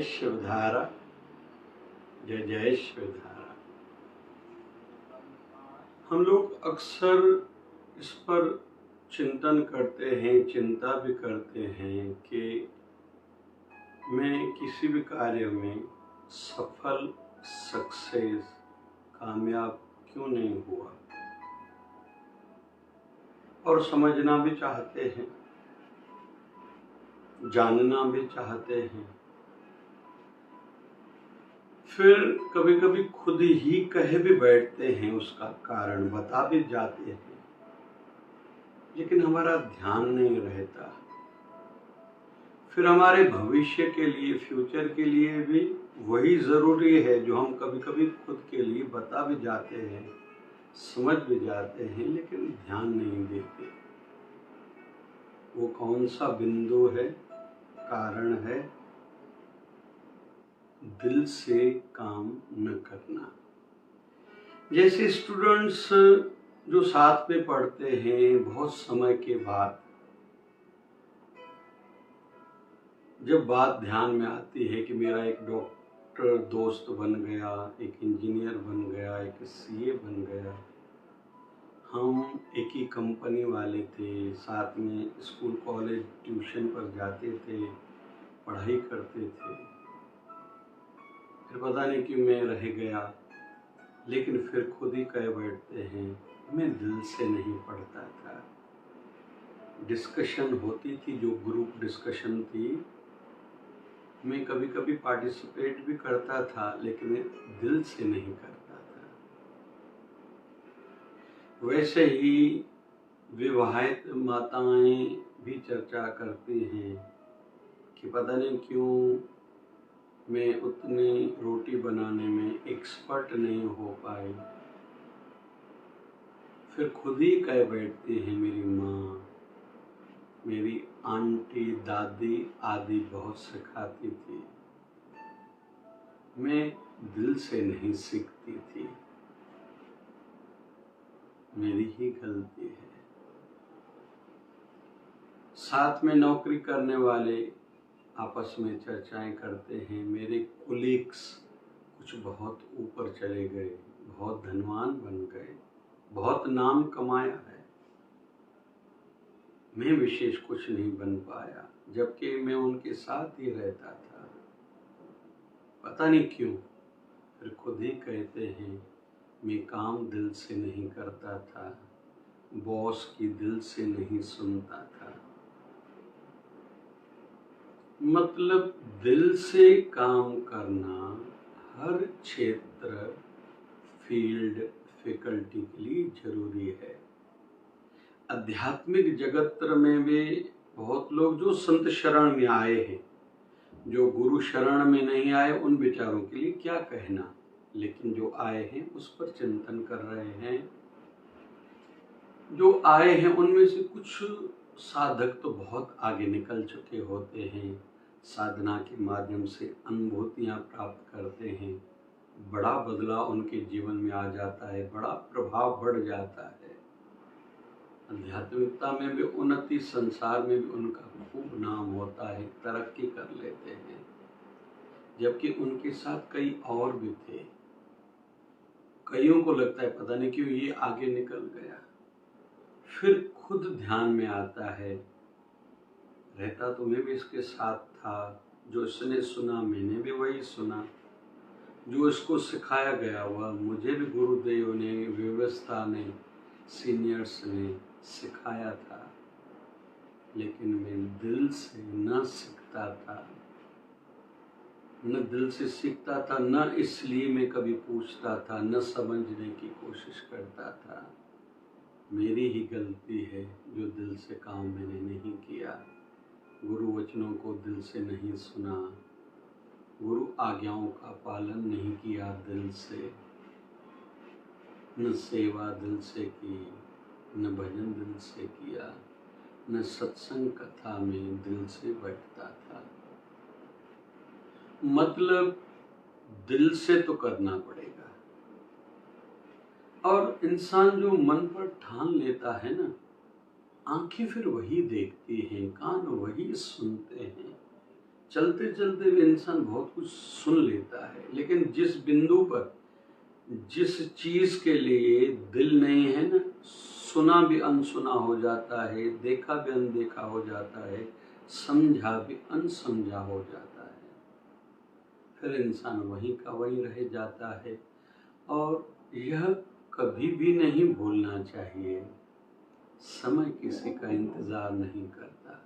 जय शिवधारा, जय जय शिवधारा। हम लोग अक्सर इस पर चिंतन करते हैं, चिंता भी करते हैं कि मैं किसी भी कार्य में सफल, सक्सेस, कामयाब क्यों नहीं हुआ, और समझना भी चाहते हैं, जानना भी चाहते हैं। फिर कभी कभी खुद ही कह भी बैठते हैं, उसका कारण बता भी जाते हैं, लेकिन हमारा ध्यान नहीं रहता। फिर हमारे भविष्य के लिए, फ्यूचर के लिए भी वही जरूरी है जो हम कभी कभी खुद के लिए बता भी जाते हैं, समझ भी जाते हैं, लेकिन ध्यान नहीं देते। वो कौन सा बिंदु है, कारण है दिल से काम न करना। जैसे स्टूडेंट्स जो साथ में पढ़ते हैं, बहुत समय के बाद जब बात ध्यान में आती है कि मेरा एक डॉक्टर दोस्त बन गया, एक इंजीनियर बन गया, एक सीए बन गया, हम एक ही कंपनी वाले थे, साथ में स्कूल कॉलेज ट्यूशन पर जाते थे, पढ़ाई करते थे, फिर पता नहीं क्यों मैं रह गया। लेकिन फिर खुद ही कह बैठते हैं मैं दिल से नहीं पढ़ता था। डिस्कशन होती थी, जो ग्रुप डिस्कशन थी, मैं कभी कभी पार्टिसिपेट भी करता था, लेकिन दिल से नहीं करता था। वैसे ही विवाहित माताएं भी चर्चा करती हैं कि पता नहीं क्यों मैं उतनी रोटी बनाने में एक्सपर्ट नहीं हो पाई। फिर खुद ही कह बैठती हैं मेरी माँ, मेरी आंटी, दादी आदि बहुत सिखाती थी, मैं दिल से नहीं सीखती थी, मेरी ही गलती है। साथ में नौकरी करने वाले आपस में चर्चाएं करते हैं, मेरे कोलीग्स कुछ बहुत ऊपर चले गए, बहुत धनवान बन गए, बहुत नाम कमाया है, मैं विशेष कुछ नहीं बन पाया, जबकि मैं उनके साथ ही रहता था। पता नहीं क्यों। फिर खुद ही कहते हैं मैं काम दिल से नहीं करता था, बॉस की दिल से नहीं सुनता था। मतलब दिल से काम करना हर क्षेत्र, फील्ड, फैकल्टी के लिए जरूरी है। आध्यात्मिक जगत में भी बहुत लोग जो संत शरण में आए हैं, जो गुरु शरण में नहीं आए, उन विचारों के लिए क्या कहना, लेकिन जो आए हैं उस पर चिंतन कर रहे हैं। जो आए हैं उनमें से कुछ साधक तो बहुत आगे निकल चुके होते हैं, साधना के माध्यम से अनुभूतियां प्राप्त करते हैं, बड़ा बदलाव उनके जीवन में आ जाता है, बड़ा प्रभाव बढ़ जाता है। आध्यात्मिकता में भी उन्नति, संसार में भी उनका खूब नाम होता है, तरक्की कर लेते हैं। जबकि उनके साथ कई और भी थे, कईयों को लगता है पता नहीं क्यों ये आगे निकल गया। फिर खुद ध्यान में आता है, रहता तो मैं भी इसके साथ था, जो इसने सुना मैंने भी वही सुना, जो इसको सिखाया गया हुआ मुझे भी गुरुदेव ने, व्यवस्था ने, सीनियर्स ने सिखाया था, लेकिन मैं दिल से न सीखता था, न दिल से सीखता था, न इसलिए मैं कभी पूछता था, न समझने की कोशिश करता था। मेरी ही गलती है जो दिल से काम मैंने नहीं किया, गुरु वचनों को दिल से नहीं सुना, गुरु आज्ञाओं का पालन नहीं किया दिल से, न सेवा दिल से की, न भजन दिल से किया, न सत्संग कथा में दिल से बैठता था। मतलब दिल से तो करना पड़ेगा। और इंसान जो मन पर ठान लेता है ना, आंखें फिर वही देखती हैं, कान वही सुनते हैं, चलते चलते भी इंसान बहुत कुछ सुन लेता है, लेकिन जिस बिंदु पर जिस चीज के लिए दिल नहीं है ना, सुना भी अनसुना हो जाता है, देखा भी अनदेखा हो जाता है, समझा भी अनसमझा हो जाता है, फिर इंसान वहीं का वहीं रह जाता है। और यह कभी भी नहीं भूलना चाहिए, समय किसी का इंतजार नहीं करता,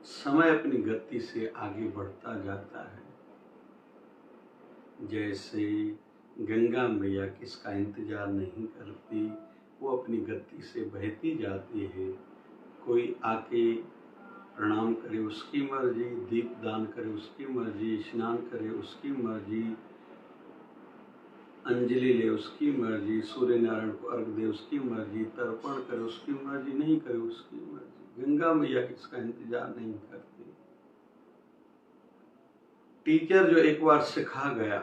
समय अपनी गति से आगे बढ़ता जाता है। जैसे गंगा मैया किसका इंतजार नहीं करती, वो अपनी गति से बहती जाती है। कोई आके प्रणाम करे उसकी मर्जी, दीप दान करे उसकी मर्जी, स्नान करे उसकी मर्जी, अंजलि ले उसकी मर्जी, सूर्य नारायण को अर्घ दे उसकी मर्जी, तर्पण करे उसकी मर्जी, नहीं करे उसकी मर्जी। गंगा मैया किसका इंतजार नहीं करती। टीचर जो एक बार सिखा गया,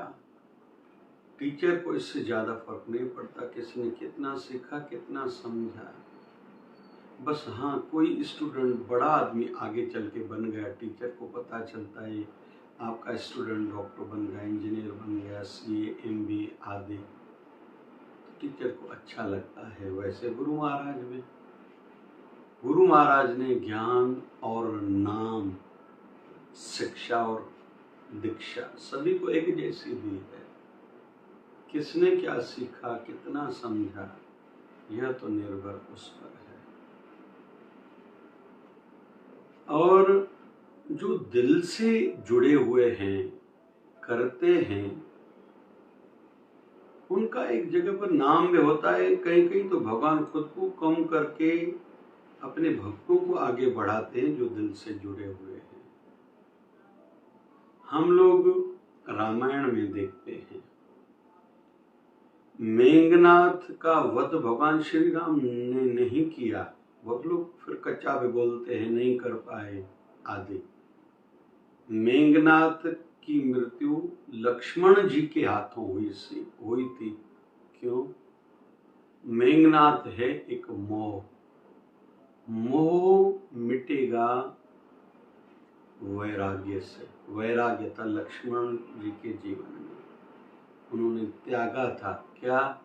टीचर को इससे ज्यादा फर्क नहीं पड़ता किसने कितना सीखा कितना समझा। बस हाँ, कोई स्टूडेंट बड़ा आदमी आगे चल के बन गया, टीचर को पता चलता है आपका स्टूडेंट डॉक्टर बन गया, इंजीनियर बन गया, सीए एमबी आदि, टीचर को अच्छा लगता है। वैसे गुरु महाराज ने ज्ञान और नाम, शिक्षा और दीक्षा सभी को एक जैसी दी है। किसने क्या सीखा कितना समझा, यह तो निर्भर उस पर है। और जो दिल से जुड़े हुए हैं, करते हैं, उनका एक जगह पर नाम भी होता है। कहीं कहीं तो भगवान खुद को कम करके अपने भक्तों को आगे बढ़ाते हैं जो दिल से जुड़े हुए हैं। हम लोग रामायण में देखते हैं, मेघनाथ का वध भगवान श्री राम ने नहीं किया, बहुत लोग फिर कच्चा भी बोलते हैं नहीं कर पाए आदि। मेघनाथ की मृत्यु लक्ष्मण जी के हाथों हुई थी। क्यों? मेघनाथ है एक मोह, मोह मिटेगा वैराग्य से। वैराग्य था लक्ष्मण जी के जीवन में, उन्होंने त्यागा था। क्या?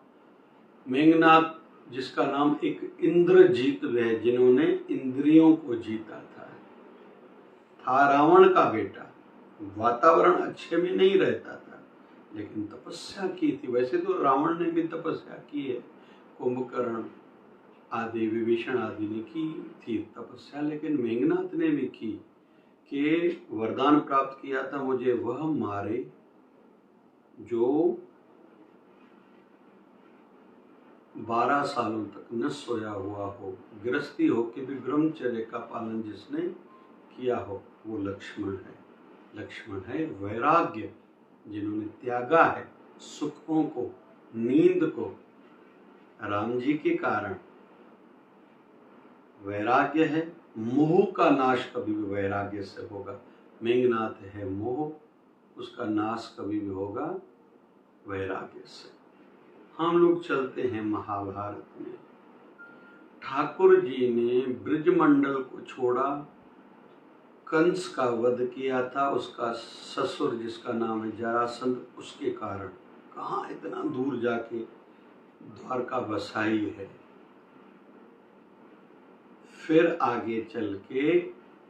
मेघनाथ जिसका नाम एक इंद्रजीत है, जिन्होंने इंद्रियों को जीता था रावण का बेटा, वातावरण अच्छे में नहीं रहता था, लेकिन तपस्या की थी। वैसे तो रावण ने भी तपस्या की है, कुंभकर्ण आदि, विभीषण आदि ने की थी तपस्या, लेकिन मेघनाथ ने भी की कि वरदान प्राप्त किया था, मुझे वह मारे जो 12 सालों तक न सोया हुआ हो, गृहस्थी हो के भी ब्रह्मचर्य का पालन जिसने किया हो, वो लक्ष्मण है। लक्ष्मण है वैराग्य, जिन्होंने त्यागा है सुखों को, नींद को राम जी के कारण। वैराग्य है, मोह का नाश कभी भी वैराग्य से होगा। मेघनाथ है मोह, उसका नाश कभी भी होगा वैराग्य से। हम लोग चलते हैं महाभारत में। ठाकुर जी ने ब्रजमंडल को छोड़ा, कंस का वध किया था, उसका ससुर जिसका नाम है जरासंध, उसके कारण। कहाँ इतना दूर जाके द्वारका बसाई है। फिर आगे चल के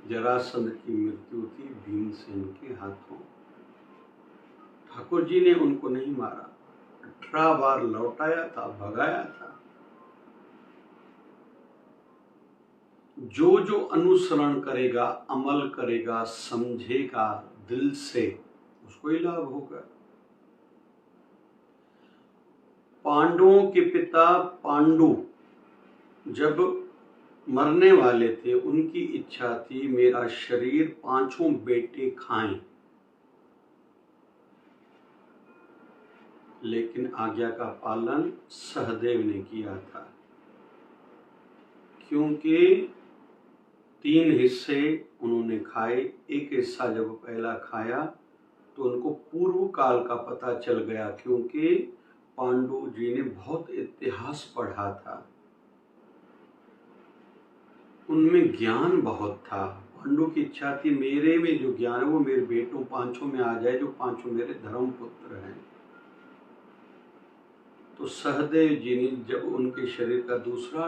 जरासंध की मृत्यु थी भीमसेन के हाथों। ठाकुर जी ने उनको नहीं मारा, 18 बार लौटाया था, भगाया था। जो जो अनुसरण करेगा, अमल करेगा, समझेगा दिल से, उसको ही लाभ होगा। पांडवों के पिता पांडु जब मरने वाले थे, उनकी इच्छा थी मेरा शरीर 5 बेटे खाएं, लेकिन आज्ञा का पालन सहदेव ने किया था, क्योंकि 3 हिस्से उन्होंने खाए। एक हिस्सा जब पहला खाया तो उनको पूर्व काल का पता चल गया, क्योंकि पांडु जी ने बहुत इतिहास पढ़ा था, उनमें ज्ञान बहुत था, पांडु की इच्छा थी मेरे में जो ज्ञान है वो मेरे बेटों पांचों में आ जाए, जो पांचों मेरे धर्म पुत्र हैं। तो सहदेव जी ने जब उनके शरीर का दूसरा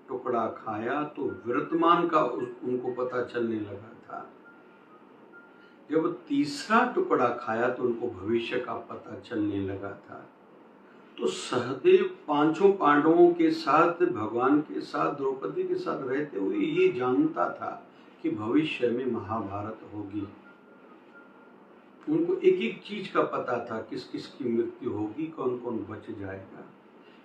टुकड़ा खाया तो वर्तमान का उनको पता चलने लगा था। जब तीसरा टुकड़ा खाया तो उनको भविष्य का पता चलने लगा था। तो सहदेव पांचों पांडवों के साथ, भगवान के साथ, द्रौपदी के साथ रहते हुए ये जानता था कि भविष्य में महाभारत होगी। उनको एक एक चीज का पता था, किस किस की मृत्यु होगी, कौन कौन बच जाएगा।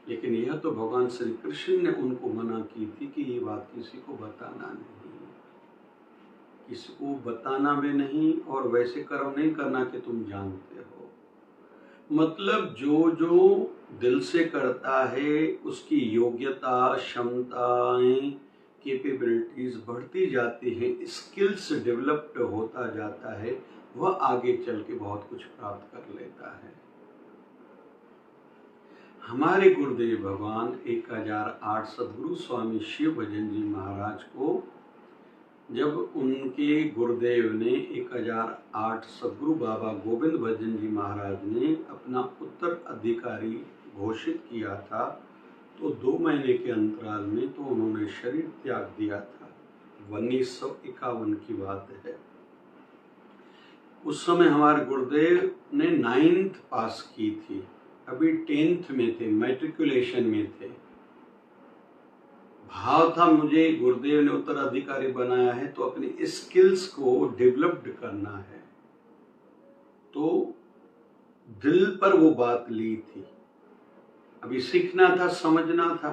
लेकिन यह तो भगवान श्री कृष्ण ने उनको मना की थी कि ये बात किसी को बताना नहीं, किसी को बताना भी नहीं, और वैसे कर्म नहीं करना कि तुम जानते हो। मतलब जो जो दिल से करता है उसकी योग्यता, क्षमताएं, कैपेबिलिटीज बढ़ती जाती हैं, स्किल्स डेवलप्ड होता जाता है, वह आगे चल के बहुत कुछ प्राप्त कर लेता है। हमारे गुरुदेव भगवान 1008 सदगुरु स्वामी शिव भजन जी महाराज को जब उनके गुरुदेव ने 1008 सदगुरु बाबा गोविंद भजन जी महाराज ने अपना उत्तराधिकारी घोषित किया था, तो 2 महीने के अंतराल में तो उन्होंने शरीर त्याग दिया था। 1951 की बात है। उस समय हमारे गुरुदेव ने 9th पास की थी, अभी 10th में थे, मैट्रिकुलेशन में थे। भाव था मुझे गुरुदेव ने उत्तराधिकारी बनाया है तो अपनी स्किल्स को डेवलप्ड करना है, तो दिल पर वो बात ली थी। अभी सीखना था, समझना था।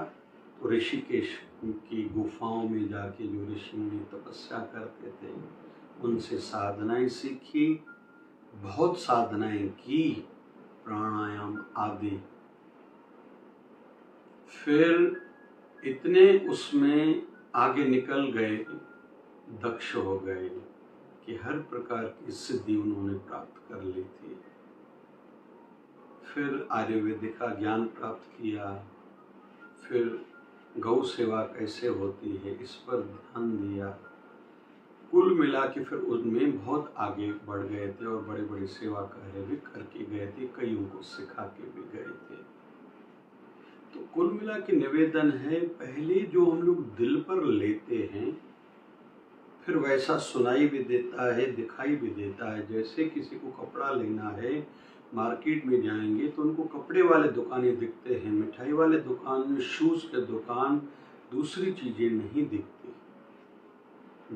तो ऋषिकेश की गुफाओं में जाके जो ऋषि मुनि तपस्या करते थे उनसे साधनाएं सीखी, बहुत साधनाएं की, प्राणायाम आदि। फिर इतने उसमें आगे निकल गए, दक्ष हो गए कि हर प्रकार की सिद्धि उन्होंने प्राप्त कर ली थी। फिर आयुर्वेदिक का ज्ञान प्राप्त किया, फिर गौ सेवा कैसे होती है इस पर ध्यान दिया। कुल मिला के फिर उनमें बहुत आगे बढ़ गए थे और बड़े बड़े सेवा कार्य भी करके गए थे, कईयों को सिखा के भी गए थे। तो कुल मिला के निवेदन है, पहले जो हम लोग दिल पर लेते हैं फिर वैसा सुनाई भी देता है, दिखाई भी देता है। जैसे किसी को कपड़ा लेना है, मार्केट में जाएंगे तो उनको कपड़े वाले दुकानें दिखते हैं, मिठाई वाले दुकान, शूज के दुकान, दूसरी चीजें नहीं दिखती।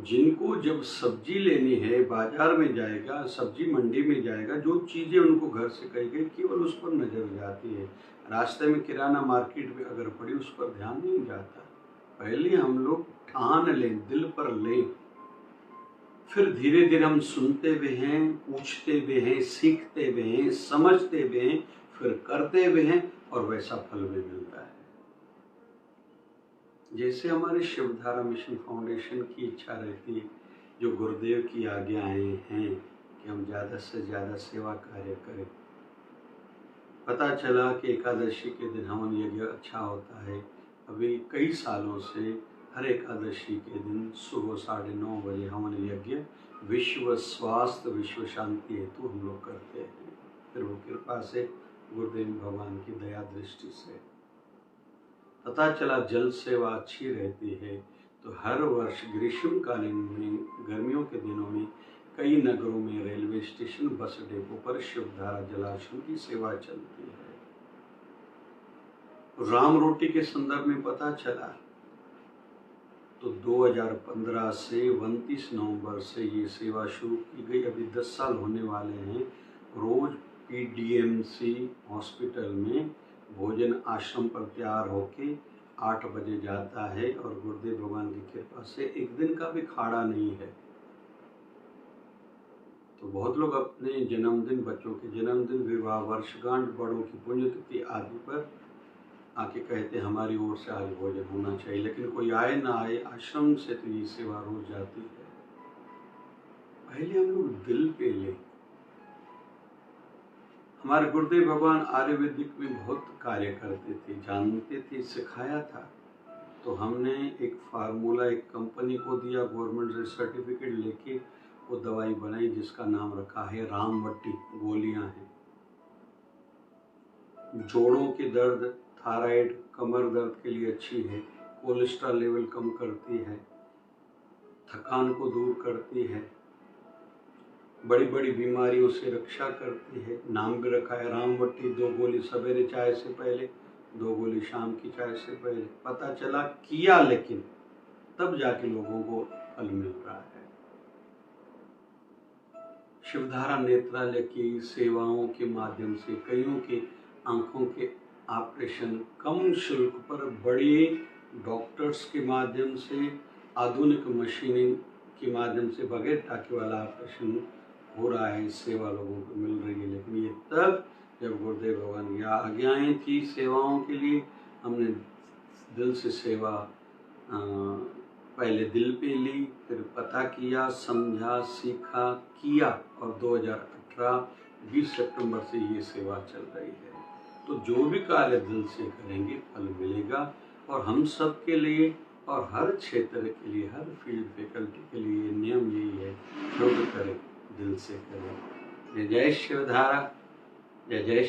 जिनको जब सब्जी लेनी है बाजार में जाएगा, सब्जी मंडी में जाएगा, जो चीजें उनको घर से कही गई केवल उस पर नजर जाती है। रास्ते में किराना मार्केट में अगर पड़ी उस पर ध्यान नहीं जाता। पहले हम लोग ठान लें, दिल पर लें, फिर धीरे धीरे हम सुनते भी हैं, पूछते भी हैं, सीखते भी हैं, समझते भी हैं, फिर करते भी हैं और वैसा फल भी मिलता है। जैसे हमारे शिवधारा मिशन फाउंडेशन की इच्छा रहती है, जो गुरुदेव की आज्ञाएं हैं कि हम ज़्यादा से ज़्यादा सेवा कार्य करें। पता चला कि एकादशी के दिन हवन यज्ञ अच्छा होता है। अभी कई सालों से हर एकादशी के दिन सुबह 9:30 बजे हवन यज्ञ विश्व स्वास्थ्य, विश्व शांति हेतु हम लोग करते हैं। फिर वो कृपा से गुरुदेव भगवान की दया दृष्टि से पता चला जल सेवा अच्छी रहती है। तो हर वर्ष ग्रीष्मकालीन में, गर्मियों के दिनों में कई नगरों में रेलवे स्टेशन, बस डिपो पर शिवधारा जलाशयों की सेवा चलती है। राम रोटी के संदर्भ में पता चला तो 2015 से 29 नवंबर से ये सेवा शुरू की गई। अभी 10 साल होने वाले हैं। रोज PDMC हॉस्पिटल में भोजन आश्रम पर तैयार होके 8 बजे जाता है और गुरुदेव भगवान की कृपा से एक दिन का भी खाड़ा नहीं है। तो बहुत लोग अपने जन्मदिन, बच्चों के जन्मदिन, विवाह वर्षगांठ, बड़ों की पुण्यतिथि आदि पर आके कहते हमारी ओर से आज भोजन होना चाहिए, लेकिन कोई आए ना आए, आश्रम से तो ये सेवा रोज जाती है। पहले हम लोग दिल पे ले। हमारे गुरुदेव भगवान आयुर्वेदिक में बहुत कार्य करते थे, जानते थे, सिखाया था। तो हमने एक फार्मूला एक कंपनी को दिया, गवर्नमेंट से सर्टिफिकेट लेके वो दवाई बनाई जिसका नाम रखा है रामवटी। गोलियां हैं, जोड़ों के दर्द, थायराइड, कमर दर्द के लिए अच्छी है, कोलेस्ट्रॉल लेवल कम करती है, थकान को दूर करती है, बड़ी बड़ी बीमारियों से रक्षा करती है। नाम भी रखा है रामवटी। 2 गोली सवेरे चाय से पहले, 2 गोली शाम की चाय से पहले। पता चला किया, लेकिन तब जाके लोगों को फल मिल रहा है। शिवधारा नेत्रालय की सेवाओं के माध्यम से कईयों के आंखों के ऑपरेशन कम शुल्क पर बड़े डॉक्टर्स के माध्यम से, आधुनिक मशीनिंग के माध्यम से बगैर टाके वाला ऑपरेशन हो रहा है। सेवा लोगों को मिल रही है, लेकिन ये तब जब गुरुदेव भगवान की आज्ञाएं थी सेवाओं के लिए। हमने दिल से सेवा पहले दिल पे ली, फिर पता किया, समझा, सीखा, किया, और 2018 20 सितंबर से ये सेवा चल रही है। तो जो भी कार्य दिल से करेंगे फल मिलेगा, और हम सब के लिए और हर क्षेत्र के लिए, हर फील्ड फैकल्टी के लिए नियम यही है, जो भी करें दिल से करें। जय जय शिवधारा, जय जय